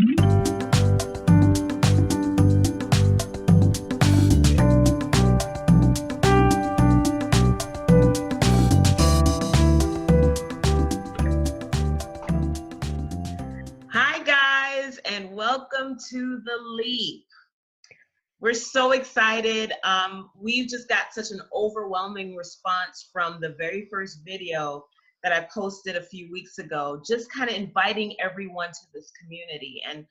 Hi guys, and welcome to The Leap. We're so excited. We've just got such an overwhelming response from the very first video that I posted a few weeks ago, just kind of inviting everyone to this community. And,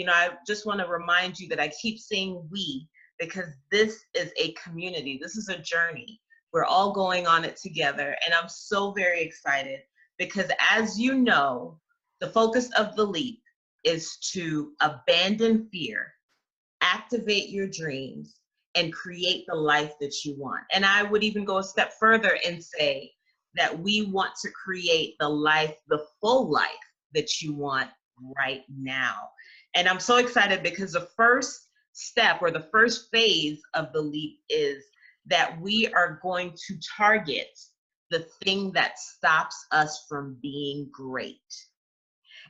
I just want to remind you that I keep saying we, because this is a community. This is a journey. We're all going on it together. And I'm so very excited because, as you know, the focus of The Leap is to abandon fear, activate your dreams, and create the life that you want. And I would even go a step further and say that we want to create the full life that you want right now. And I'm so excited because the first step or the first phase of The Leap is that we are going to target the thing that stops us from being great.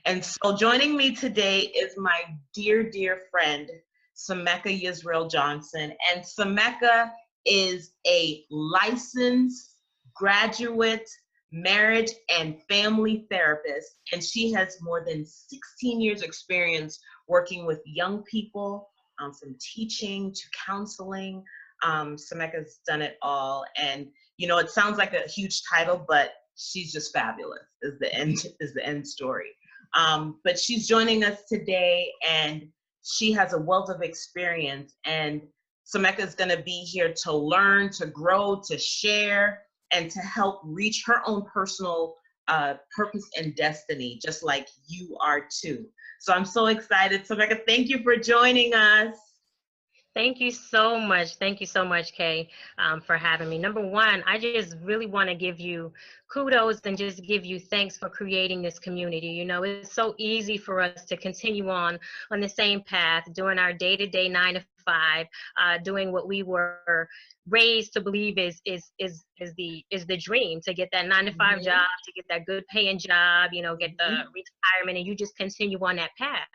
And so joining me today is my dear, dear friend, Sameka Yisrael-Johnson. And Sameka is a licensed graduate marriage and family therapist. And she has more than 16 years experience working with young people, from teaching to counseling. Sameka's done it all. And, it sounds like a huge title, but she's just fabulous is the end story. But she's joining us today, and she has a wealth of experience, and Sameka is going to be here to learn, to grow, to share, and to help reach her own personal purpose and destiny, just like you are too. So I'm so excited. Sameka, thank you for joining us. Thank you so much. Thank you so much, Kay, for having me. Number one, I just really want to give you kudos and just give you thanks for creating this community. It's so easy for us to continue on the same path, doing our day-to-day 9 to 5, doing what we were raised to believe is the dream, to get that 9 to 5 job, to get that good paying job, get the retirement, and you just continue on that path.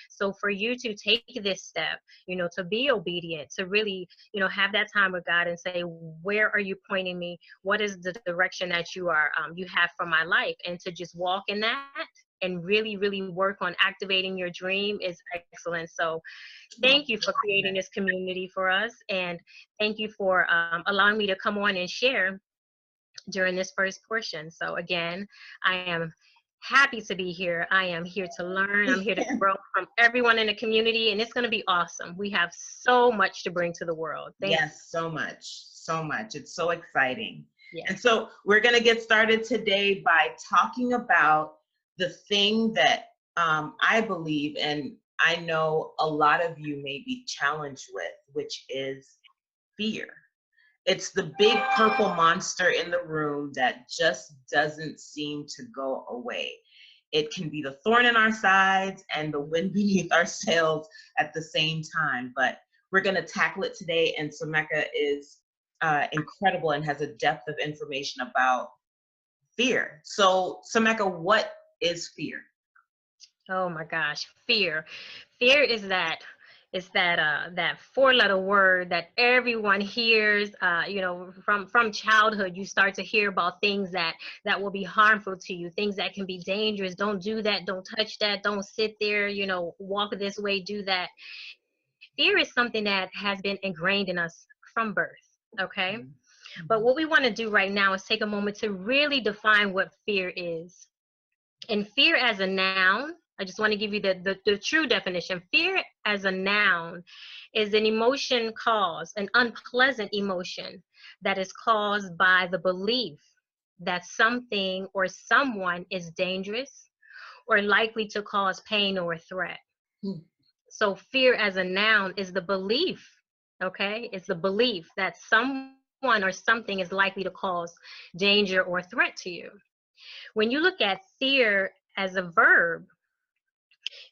So for you to take this step, to be obedient, to really, have that time with God and say, where are you pointing me? What is the direction that you have for my life? And to just walk in that and really, really work on activating your dream is excellent. So thank you for creating this community for us. And thank you for allowing me to come on and share during this first portion. So again, I am happy to be here. I am here to learn. I'm here to grow from everyone in the community, and it's going to be awesome. We have so much to bring to the world. Yes, so much. It's so exciting. Yes. And so we're going to get started today by talking about the thing that I believe, and I know a lot of you may be challenged with, which is fear. It's the big purple monster in the room that just doesn't seem to go away. It can be the thorn in our sides and the wind beneath our sails at the same time, but we're going to tackle it today. And Sameka is incredible and has a depth of information about fear. So Sameka, what is fear? Oh my gosh, fear. Fear is that four-letter word that everyone hears. From childhood, you start to hear about things that will be harmful to you, things that can be dangerous. Don't do that. Don't touch that. Don't sit there. Walk this way. Do that. Fear is something that has been ingrained in us from birth. Okay. Mm-hmm. But what we want to do right now is take a moment to really define what fear is. And fear as a noun, I just want to give you the true definition. Fear as a noun is an emotion caused, an unpleasant emotion that is caused by the belief that something or someone is dangerous or likely to cause pain or a threat. So fear as a noun is the belief, okay? It's the belief that someone or something is likely to cause danger or threat to you. When you look at fear as a verb,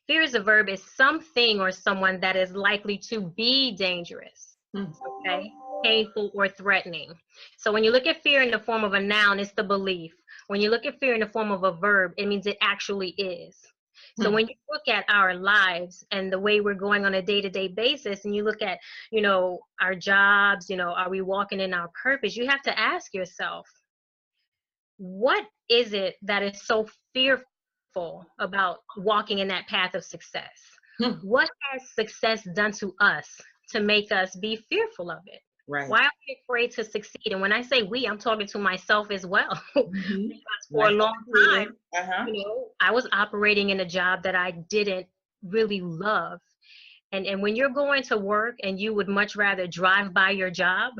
fear as a verb is something or someone that is likely to be dangerous, okay, painful or threatening. So when you look at fear in the form of a noun, it's the belief. When you look at fear in the form of a verb, it means it actually is. So when you look at our lives and the way we're going on a day-to-day basis, and you look at, our jobs, are we walking in our purpose? You have to ask yourself, what is it that is so fearful about walking in that path of success? What has success done to us to make us be fearful of it? Right. Why are we afraid to succeed? And when I say we, I'm talking to myself as well. Because for a long time, I was operating in a job that I didn't really love. And when you're going to work and you would much rather drive by your job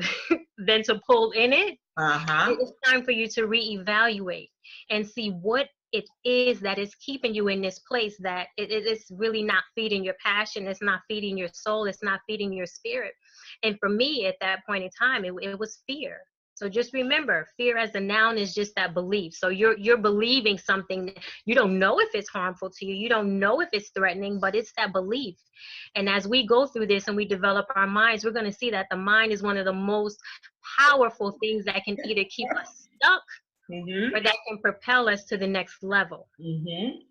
than to pull in it, it's time for you to reevaluate and see what it is that is keeping you in this place that it's really not feeding your passion, it's not feeding your soul, it's not feeding your spirit. And for me at that point in time, it was fear. So just remember, fear as a noun is just that belief. So you're believing something that you don't know if it's harmful to you, you don't know if it's threatening, but it's that belief. And as we go through this and we develop our minds, we're going to see that the mind is one of the most powerful things that can either keep us stuck or that can propel us to the next level.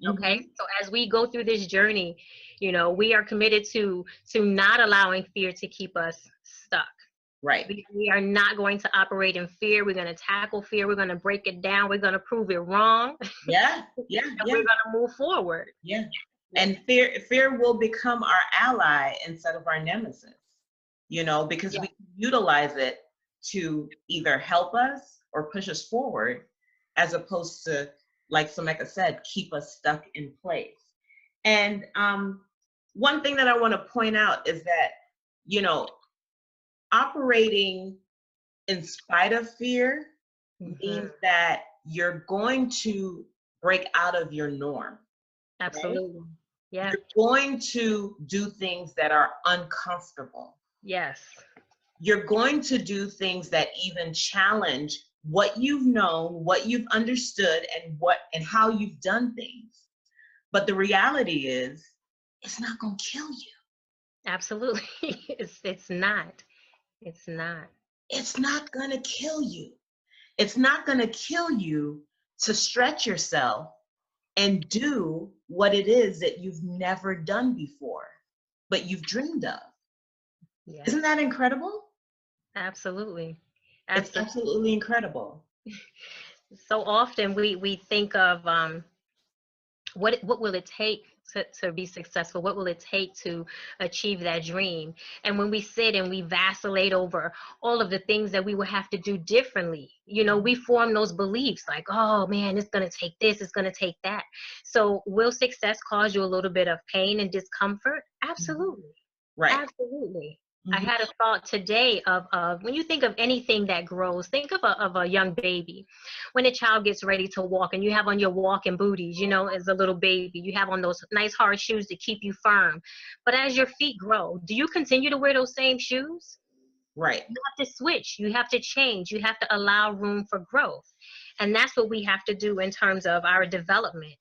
Okay, so as we go through this journey, we are committed to not allowing fear to keep us stuck. Right. We are not going to operate in fear. We're going to tackle fear. We're going to break it down. We're going to prove it wrong. Yeah. And we're going to move forward. Yeah. And fear will become our ally instead of our nemesis, because we can utilize it to either help us or push us forward, as opposed to, like Sameka said, keep us stuck in place. And one thing that I want to point out is that, operating in spite of fear means that you're going to break out of your norm. Absolutely. Right? Yeah. You're going to do things that are uncomfortable. Yes. You're going to do things that even challenge what you've known, what you've understood, and how you've done things. But the reality is, it's not going to kill you. Absolutely. It's not. It's not. It's not going to kill you. It's not going to kill you to stretch yourself and do what it is that you've never done before, but you've dreamed of. Yeah. Isn't that incredible? Absolutely. It's absolutely incredible. So often we think of what will it take to be successful? What will it take to achieve that dream? And when we sit and we vacillate over all of the things that we will have to do differently, we form those beliefs like, oh man, it's going to take this, it's going to take that. So will success cause you a little bit of pain and discomfort? Absolutely. Right. Absolutely. I had a thought today of when you think of anything that grows, think of a young baby. When a child gets ready to walk and you have on your walking booties, as a little baby, you have on those nice hard shoes to keep you firm. But as your feet grow, do you continue to wear those same shoes? Right. You have to switch. You have to change. You have to allow room for growth. And that's what we have to do in terms of our development.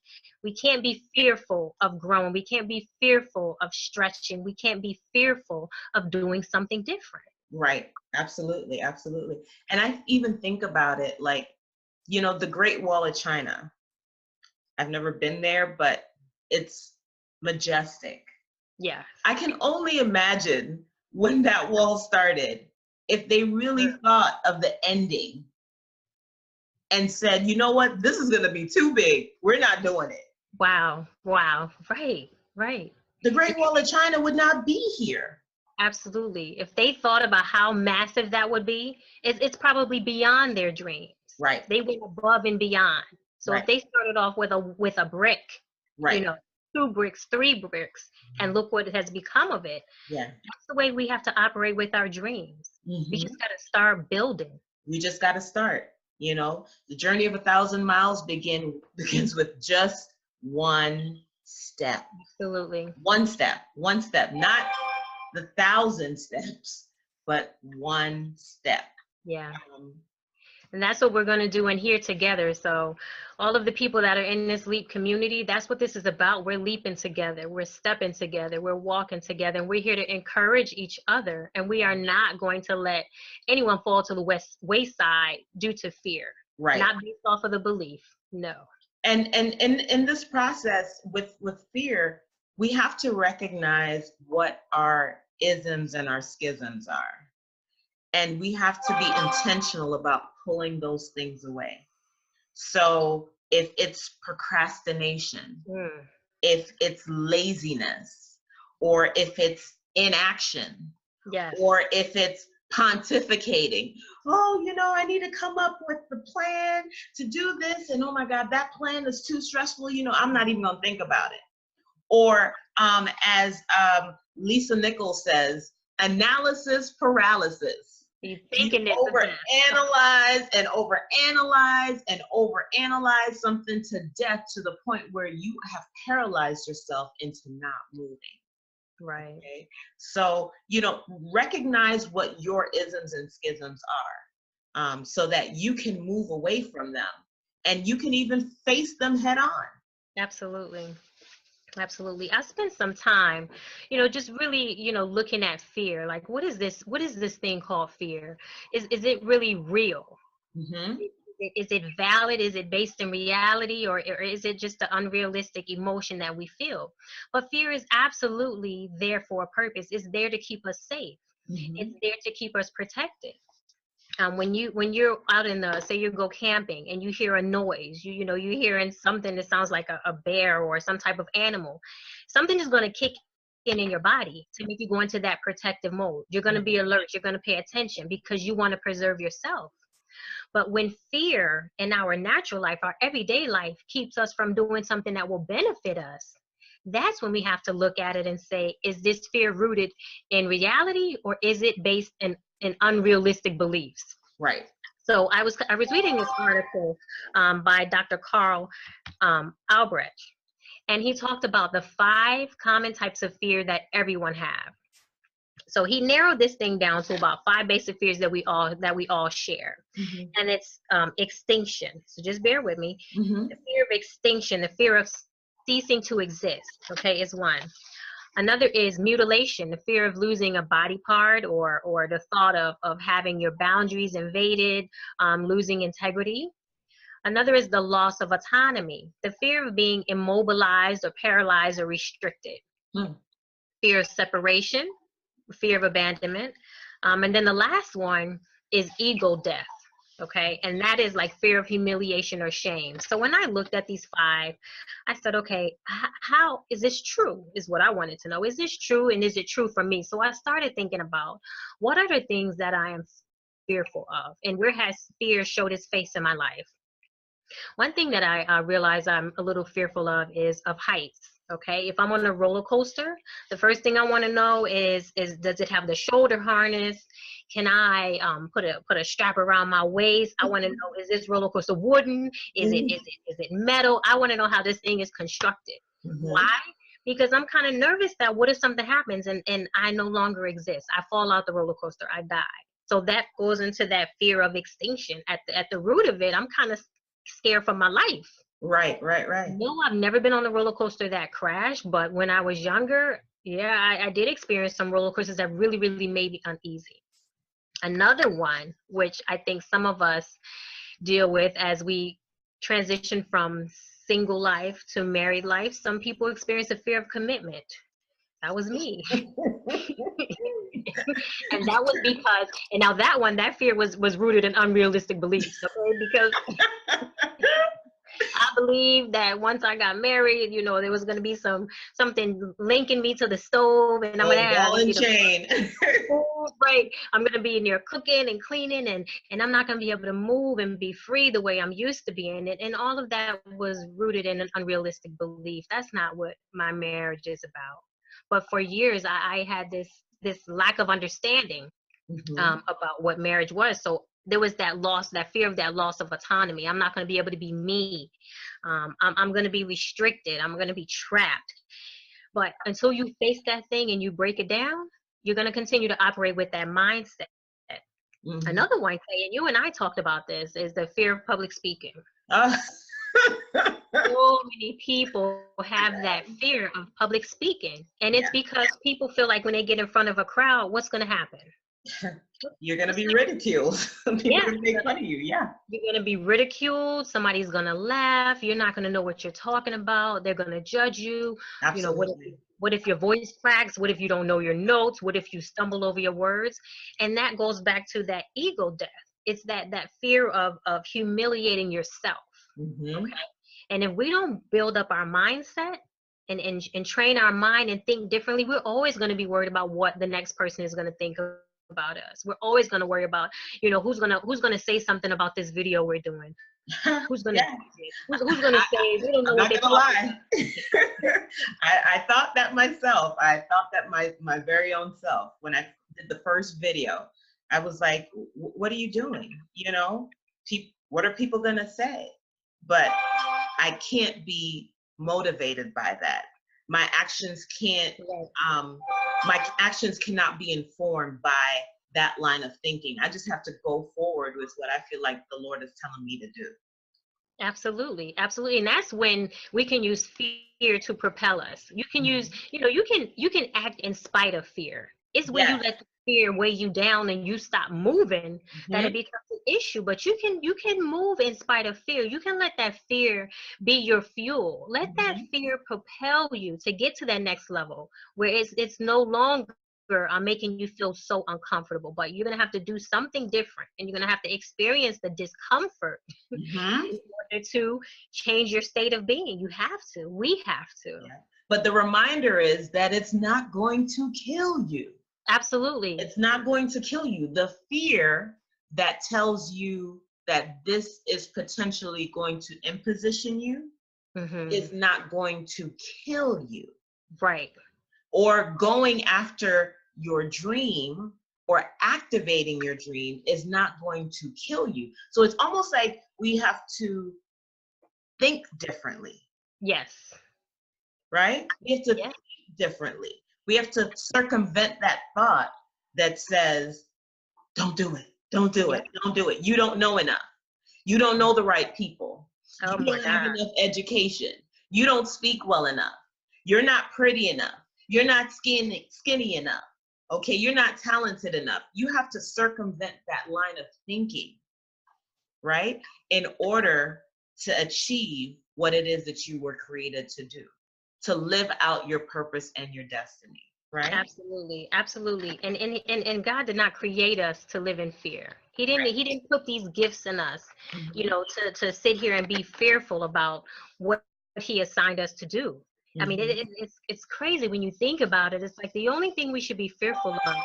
We can't be fearful of growing. We can't be fearful of stretching. We can't be fearful of doing something different. Right. Absolutely. Absolutely. And I even think about it like, the Great Wall of China. I've never been there, but it's majestic. Yeah. I can only imagine when that wall started, if they really thought of the ending and said, you know what, this is going to be too big. We're not doing it. Wow. Wow. Right. Right. The Great Wall of China would not be here. Absolutely. If they thought about how massive that would be, it's probably beyond their dreams. Right. They went above and beyond. So if they started off with a brick, right. 2 bricks, 3 bricks, and look what has become of it. Yeah. That's the way we have to operate with our dreams. We just got to start building. We just got to start. The journey of 1,000 miles begins with just one step. Absolutely. One step, not the 1,000 steps, but one step. Yeah. And that's what we're going to do in here together. So all of the people that are in this LEAP community, that's what this is about. We're leaping together. We're stepping together. We're walking together. And we're here to encourage each other. And we are not going to let anyone fall to the wayside due to fear. Right. Not based off of the belief. No. And in this process with fear, we have to recognize what our isms and our schisms are. And we have to be intentional about pulling those things away. So if it's procrastination, if it's laziness, or if it's inaction, yes, or if it's pontificating, oh, I need to come up with the plan to do this, and oh my God, that plan is too stressful, I'm not even gonna think about it. Or as Lisa Nichols says, analysis paralysis. you You thinking it overanalyze and overanalyze and overanalyze something to death, to the point where you have paralyzed yourself into not moving. right. Okay? So, recognize what your isms and schisms are, so that you can move away from them, and you can even face them head on. Absolutely. Absolutely. I spent some time, just really, looking at fear. Like, what is this thing called fear? Is it really real? Mm-hmm. Is it valid? Is it based in reality, or is it just an unrealistic emotion that we feel? But fear is absolutely there for a purpose. It's there to keep us safe. Mm-hmm. It's there to keep us protected. When you're out in say you go camping and you hear a noise, you're hearing something that sounds like a bear or some type of animal, something is going to kick in your body to make you go into that protective mode. You're going to be alert. You're going to pay attention because you want to preserve yourself. But when fear in our natural life, our everyday life, keeps us from doing something that will benefit us, that's when we have to look at it and say, is this fear rooted in reality, or is it based in unrealistic beliefs? Right. So I was reading this article by Dr. Carl Albrecht, and he talked about the 5 common types of fear that everyone have. So he narrowed this thing down to about 5 basic fears that we all share. Mm-hmm. And it's extinction. So just bear with me. Mm-hmm. The fear of extinction, the fear of ceasing to exist, okay, is one. Another is mutilation, the fear of losing a body part, or the thought of having your boundaries invaded, losing integrity. Another is the loss of autonomy, the fear of being immobilized or paralyzed or restricted. Fear of separation, fear of abandonment. And then the last one is ego death. Okay, and that is like fear of humiliation or shame. So when I looked at these 5, I said, okay, how is this true, is what I wanted to know. Is this true, and is it true for me? So I started thinking about, what are the things that I am fearful of, and where has fear showed its face in my life? One thing that I realize I'm a little fearful of is of heights. Okay, if I'm on a roller coaster, the first thing I want to know is does it have the shoulder harness? Can I put a strap around my waist? I want to know, is this roller coaster wooden? Is it metal? I want to know how this thing is constructed. Mm-hmm. Why? Because I'm kind of nervous that what if something happens and I no longer exist? I fall out the roller coaster, I die. So that goes into that fear of extinction. At the root of it, I'm kind of scared for my life. Right. No, I've never been on a roller coaster that crashed, but when I was younger, yeah, I did experience some roller coasters that really, really made me uneasy. Another one, which I think some of us deal with as we transition from single life to married life, some people experience a fear of commitment. That was me. And that was because, and now that fear was rooted in unrealistic beliefs, okay? Because I believed that once I got married, there was going to be something linking me to the stove, and I'm going to have ball and chain. Right. I'm going to be in there cooking and cleaning, and I'm not going to be able to move and be free the way I'm used to being. And all of that was rooted in an unrealistic belief. That's not what my marriage is about. But for years, I had this lack of understanding about what marriage was. So there was that fear of that loss of autonomy. I'm not going to be able to be me. I'm going to be restricted. I'm going to be trapped. But until you face that thing and you break it down, you're going to continue to operate with that mindset. Mm-hmm. Another one, Kay, and you and I talked about this, is the fear of public speaking. So many people have that fear of public speaking. And it's because people feel like when they get in front of a crowd, what's going to happen? You're going to be ridiculed. People Yeah, are going to make fun of you. Yeah. you're going to be ridiculed. Somebody's going to laugh. You're not going to know what you're talking about. They're going to judge you. You know, Absolutely. what if your voice cracks? What if you don't know your notes? What if you stumble over your words? And that goes back to that ego death. It's that fear of humiliating yourself. Mm-hmm. Okay. And if we don't build up our mindset and train our mind and think differently, we're always going to be worried about what the next person is going to think about us. We're always going to worry about, you know, who's going to say something about this video we're doing. Who's going to Yeah. who's going to say, we don't know I'm what not they're gonna talking lie. I thought that myself. I thought that my very own self when I did the first video. I was like, "What are you doing? You know, what are people gonna say?" But I can't be motivated by that. My actions can't. about. My actions cannot be informed by that line of thinking. I just have to go forward with what I feel like the Lord is telling me to do. Absolutely, absolutely. And that's when we can use fear to propel us. You can use, Mhm. you know, you can act in spite of fear. It's when you Yes. let the fear weigh you down and you stop moving that it Mhm. becomes an issue. But you can move in spite of fear. You can let that fear be your fuel. Let that Mhm. fear propel you to get to that next level where it's no longer making you feel so uncomfortable. But you're gonna have to do something different, and you're gonna have to experience the discomfort Mhm. in order to change your state of being. You have to. We have to. Yeah. But the reminder is that it's not going to kill you. Absolutely. It's not going to kill you. The fear that tells you that this is potentially going to imposition you Hmm. is not going to kill you. Right. Or going after your dream or activating your dream is not going to kill you. So it's almost like we have to think differently, Yes. right? We have to Yeah. think differently. We have to circumvent that thought that says, don't do it, don't do Yeah. it, don't do it. You don't know enough. You don't know the right people. Oh You my don't have God. enough education. You don't speak well enough. You're not pretty enough. You're not skinny enough. Okay, you're not talented enough. You have to circumvent that line of thinking, right? In order to achieve what it is that you were created to do, to live out your purpose and your destiny, right? Absolutely. Absolutely. And God did not create us to live in fear. He didn't put these gifts in us, Right. you know, to sit here and be fearful about what he assigned us to do. I mean, Mhm. it's crazy when you think about it. It's like the only thing we should be fearful of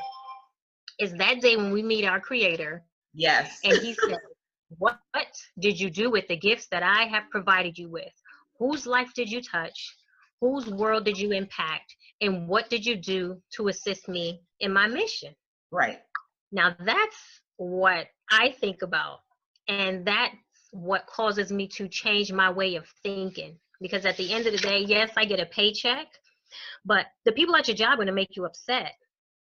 is that day when we meet our creator Yes. and he said, what did you do with the gifts that I have provided you with? Whose life did you touch? Whose world did you impact? And what did you do to assist me in my mission? Right. Now that's what I think about. And that's what causes me to change my way of thinking. Because at the end of the day, yes, I get a paycheck, but the people at your job are going to make you upset.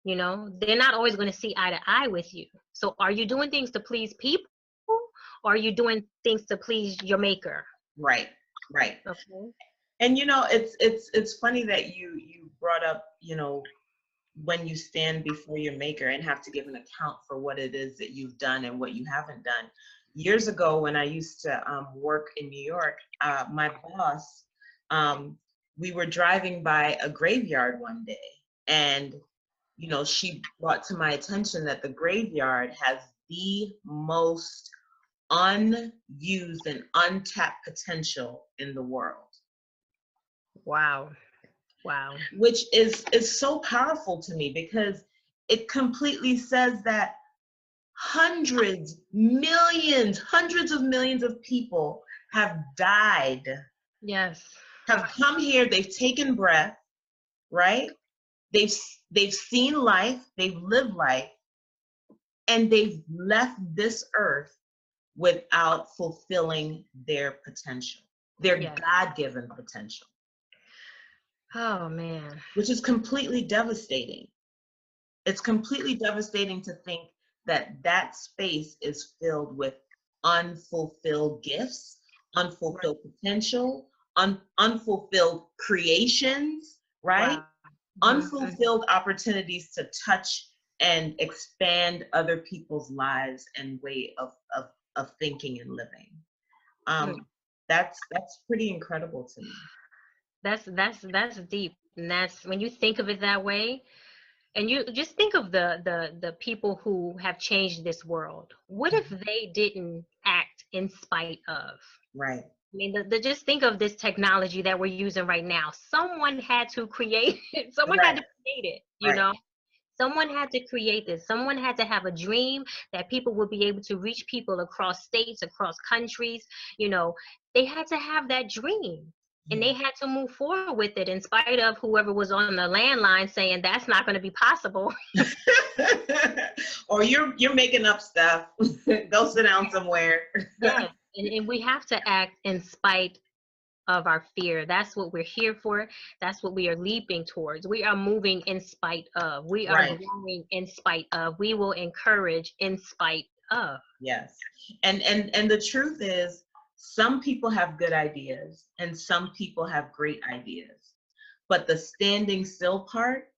You know, they're not always going to see eye to eye with you. So are you doing things to please people, or are you doing things to please your maker? Right. Right. Okay. And you know, it's funny that you brought up, you know, when you stand before your maker and have to give an account for what it is that you've done and what you haven't done. Years ago, when I used to work in New York, my boss, um, we were driving by a graveyard one day, and you know, she brought to my attention that the graveyard has the most unused and untapped potential in the world, Wow. Wow. which is so powerful to me because it completely says that hundreds of millions of people have died, Yes. have come here, they've taken breath, right? They've they've seen life, they've lived life, and they've left this earth without fulfilling their potential, their Yes. God-given potential, Oh man. which is completely devastating. It's completely devastating to think that that space is filled with unfulfilled gifts, Right. unfulfilled potential, unfulfilled creations, right? Wow. Hmm. Unfulfilled opportunities to touch and expand other people's lives and way of thinking and living. That's pretty incredible to me. That's deep. And that's when you think of it that way, and you just think of the people who have changed this world. What if they didn't act in spite of? Right. I mean, just think of this technology that we're using right now. Someone had to create it. Someone had to create it, you know? Someone had to create this. Someone had to have a dream that people would be able to reach people across states, across countries. You know, they had to have that dream. And they had to move forward with it in spite of whoever was on the landline saying that's not going to be possible. Or you're making up stuff. Go sit down somewhere. Yeah. And we have to act in spite of our fear. That's what we're here for. That's what we are leaping towards. We are moving in spite of. We are growing in spite of. We will encourage in spite of. Yes. And the truth is, some people have good ideas and some people have great ideas. But the standing still part,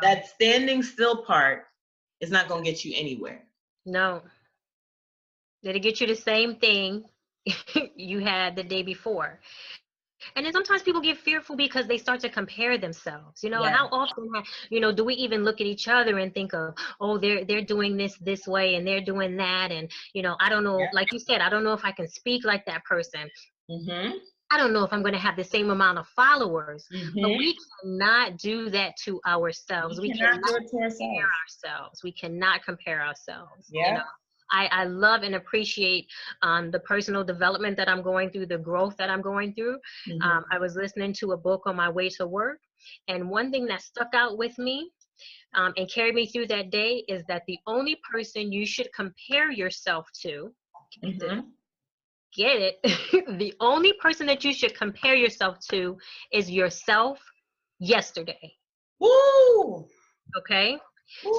that standing still part is not going to get you anywhere. No. It'll get you the same thing you had the day before. And then sometimes people get fearful because they start to compare themselves. You know, how often, do we even look at each other and think of, oh, they're doing this way and they're doing that. And, I don't know, like you said, I don't know if I can speak like that person. I don't know if I'm going to have the same amount of followers. But we cannot do that to ourselves. We cannot do it to ourselves. We cannot compare ourselves. Yeah. I love and appreciate the personal development that I'm going through, the growth that I'm going through. I was listening to a book on my way to work, and one thing that stuck out with me and carried me through that day is that the only person you should compare yourself to, get it, the only person that you should compare yourself to is yourself yesterday. Woo! Okay?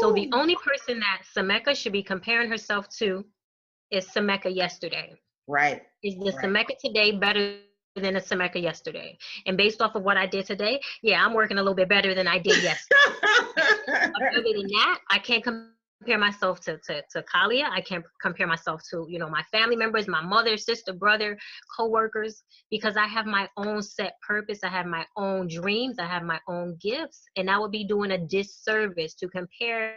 So the only person that Sameka should be comparing herself to is Sameka yesterday. Right. Is the Sameka today better than the Sameka yesterday? And based off of what I did today, yeah, I'm working a little bit better than I did yesterday. Other than that, I can't compare myself to Kalia. I can't compare myself to, my family members, my mother, sister, brother, co-workers, because I have my own set purpose. I have my own dreams. I have my own gifts. And I would be doing a disservice to compare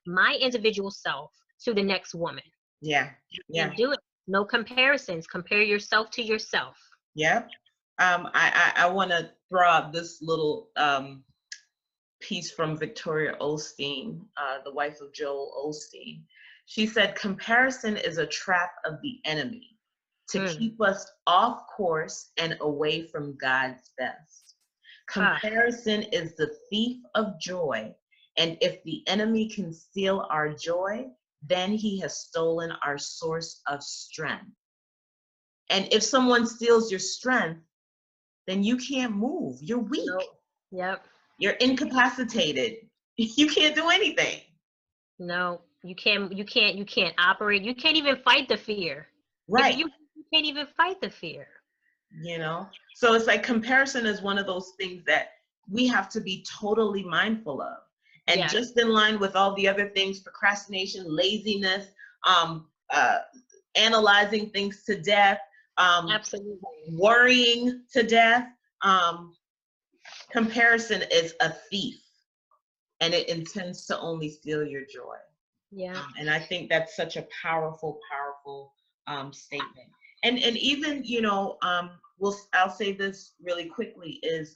my individual self to the next woman. Yeah. You do it. No comparisons. Compare yourself to yourself. Yep. I want to throw out this little piece from Victoria Osteen, the wife of Joel Osteen. She said, comparison is a trap of the enemy to keep us off course and away from God's best. Comparison is the thief of joy, and if the enemy can steal our joy, then he has stolen our source of strength. And if someone steals your strength, then you can't move. You're weak. Nope. Yep. You're incapacitated. You can't do anything. No, you can't operate. You can't even fight the fear. Right. You can't even fight the fear. So it's like comparison is one of those things that we have to be totally mindful of. And just in line with all the other things, procrastination, laziness, analyzing things to death, absolutely, worrying to death. Comparison is a thief, and it intends to only steal your joy. Yeah. And I think that's such a powerful statement. And even, I'll say this really quickly is,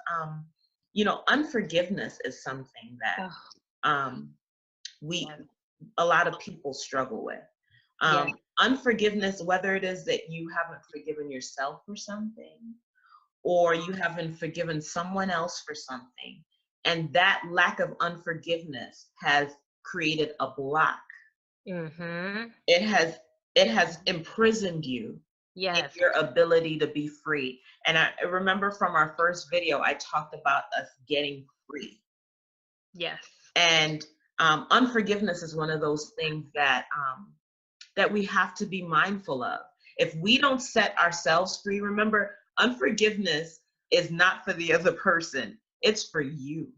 unforgiveness is something that a lot of people struggle with. Unforgiveness, whether it is that you haven't forgiven yourself for something, or you haven't forgiven someone else for something, and that lack of unforgiveness has created a block. It has imprisoned you in your ability to be free. And I remember from our first video, I talked about us getting free. Yes. And unforgiveness is one of those things that we have to be mindful of. If we don't set ourselves free, remember, unforgiveness is not for the other person. It's for you.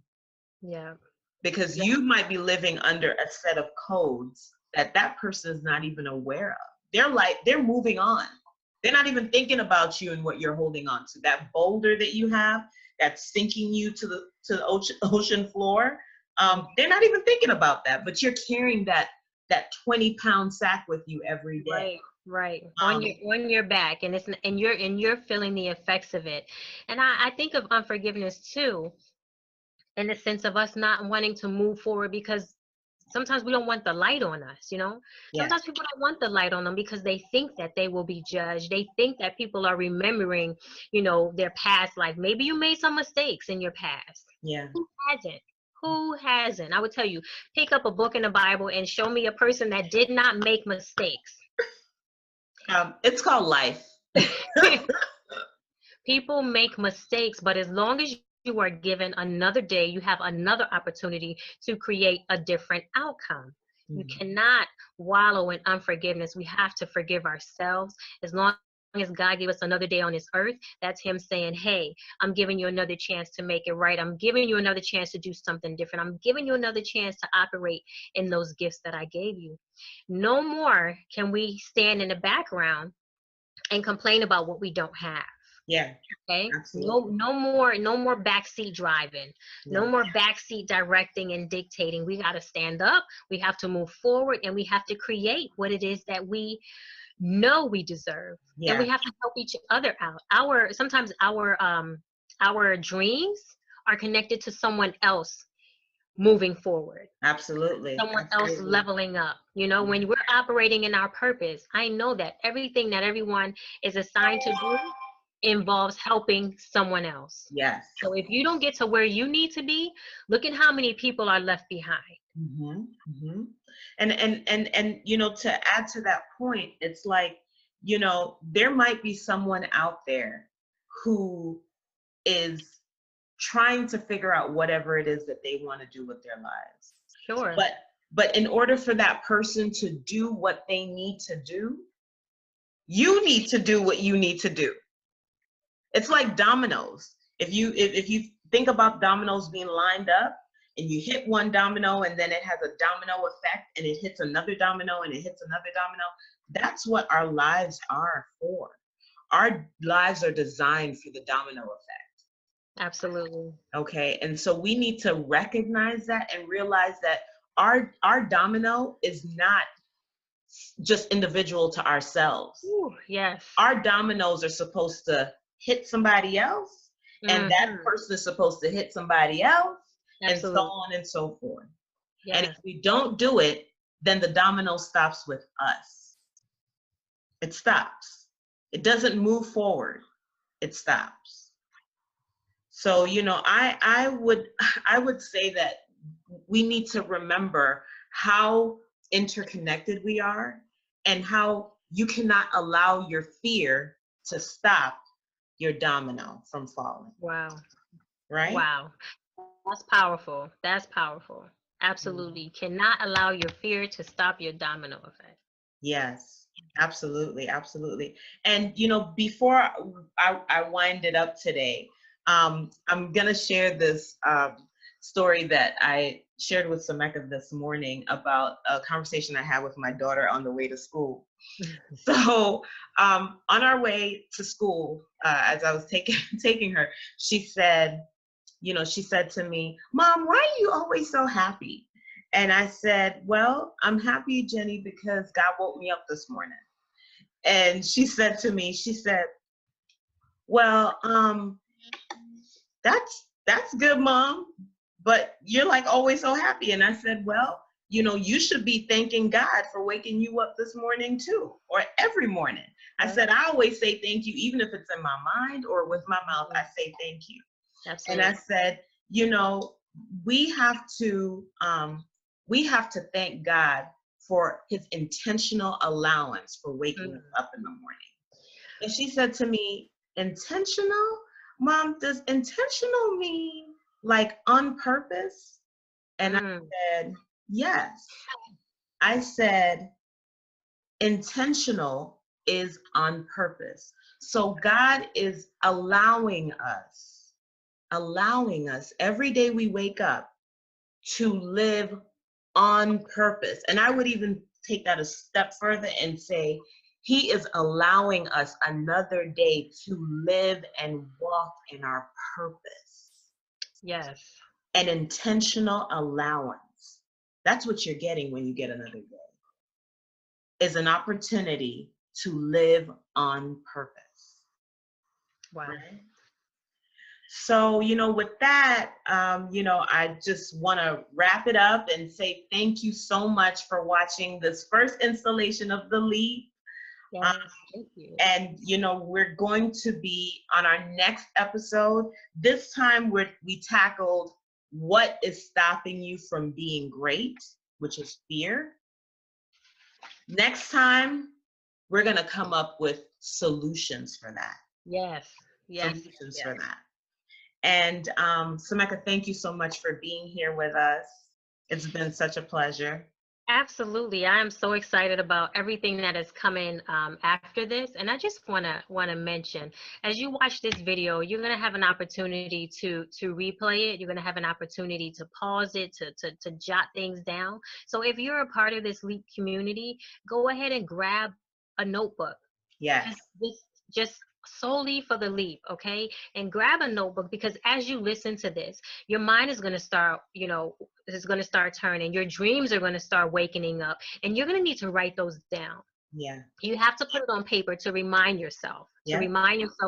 Yeah. because you might be living under a set of codes that that person is not even aware of. They're moving on. They're not even thinking about you and what you're holding on to. That boulder that you have that's sinking you to the ocean floor. They're not even thinking about that, but you're carrying that 20-pound sack with you every day. Right. On your back, and you're feeling the effects of it. And I think of unforgiveness too, in the sense of us not wanting to move forward because sometimes we don't want the light on us, you know? Yeah. Sometimes people don't want the light on them because they think that they will be judged. They think that people are remembering, you know, their past life. Maybe you made some mistakes in your past. Yeah. Who hasn't? Who hasn't? I would tell you, pick up a book in the Bible and show me a person that did not make mistakes. It's called life. People make mistakes, but as long as you are given another day, you have another opportunity to create a different outcome. You cannot wallow in unforgiveness. We have to forgive ourselves. As long as God gave us another day on this earth, that's him saying, hey, I'm giving you another chance to make it right. I'm giving you another chance to do something different. I'm giving you another chance to operate in those gifts that I gave you. No more can we stand in the background and complain about what we don't have. Yeah. Okay. Absolutely. No more backseat driving. Yeah. No more backseat directing and dictating. We got to stand up. We have to move forward, and we have to create what it is that we know we deserve. Yeah. And we have to help each other out. Sometimes our dreams are connected to someone else moving forward. Absolutely. Someone else leveling up. You know, when we're operating in our purpose, I know that everything that everyone is assigned to do involves helping someone else. Yes. So if you don't get to where you need to be, look at how many people are left behind. And you know, to add to that point, it's like, you know, there might be someone out there who is trying to figure out whatever it is that they want to do with their lives. Sure. But in order for that person to do what they need to do, you need to do what you need to do. It's like dominoes. If you think about dominoes being lined up, and you hit one domino and then it has a domino effect and it hits another domino and it hits another domino, that's what our lives are for. Our lives are designed for the domino effect. Absolutely. Okay, and so we need to recognize that and realize that our domino is not just individual to ourselves. Ooh, yes. Our dominoes are supposed to hit somebody else, and that person is supposed to hit somebody else. Absolutely. And so on and so forth. Yes. And if we don't do it, then the domino stops with us. It stops. It doesn't move forward. It stops. So, you know, I would say that we need to remember how interconnected we are and how you cannot allow your fear to stop your domino from falling. Wow. Right? Wow. That's powerful. That's powerful. Absolutely. Cannot allow your fear to stop your domino effect. Yes, absolutely. Absolutely. And, you know, before I wind it up today, I'm going to share this story that I shared with Sameka this morning about a conversation I had with my daughter on the way to school. So on our way to school, as I was taking her, she said to me, "Mom, why are you always so happy?" And I said, "Well, I'm happy, Jenny, because God woke me up this morning." And she said to me, "Well, that's good, Mom, but you're like always so happy." And I said, "Well, you know, you should be thanking God for waking you up this morning too, or every morning." I said, "I always say thank you, even if it's in my mind or with my mouth, I say thank you." Absolutely. And I said, you know, we have to thank God for his intentional allowance for waking us up in the morning. And she said to me, "Intentional? Mom, does intentional mean like on purpose?" And I said, "Yes." I said, intentional is on purpose. So God is allowing us every day we wake up to live on purpose. And I would even take that a step further and say, he is allowing us another day to live and walk in our purpose. Yes. An intentional allowance. That's what you're getting when you get another day, is an opportunity to live on purpose. Wow. Right? So, with that, I just want to wrap it up and say thank you so much for watching this first installation of The Leap. Yes, thank you. And, we're going to be on our next episode. This time we tackled what is stopping you from being great, which is fear. Next time, we're going to come up with solutions for that. Yes. Solutions for that. And Sameka, thank you so much for being here with us. It's been such a pleasure. Absolutely. I am so excited about everything that is coming after this. And I just want to mention, as you watch this video, you're going to have an opportunity to replay it. You're going to have an opportunity to pause it, to jot things down. So if you're a part of this LEAP community, go ahead and grab a notebook. Yes. Just solely for the LEAP, okay? And grab a notebook, because as you listen to this, your mind is going to start, is going to start turning. Your dreams are going to start wakening up, and you're going to need to write those down. Yeah. You have to put it on paper to remind yourself,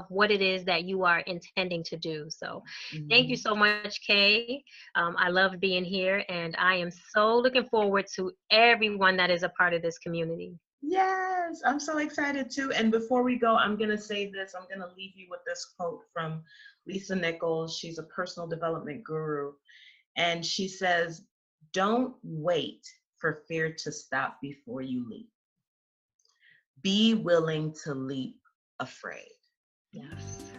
what it is that you are intending to do. So thank you so much, Kay. I love being here, and I am so looking forward to everyone that is a part of this community. Yes, I'm so excited too. And before we go, I'm going to say this. I'm going to leave you with this quote from Lisa Nichols. She's a personal development guru. And she says, "Don't wait for fear to stop before you leap. Be willing to leap afraid." Yes.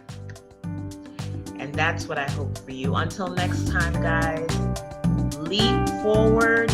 And that's what I hope for you. Until next time, guys, leap forward.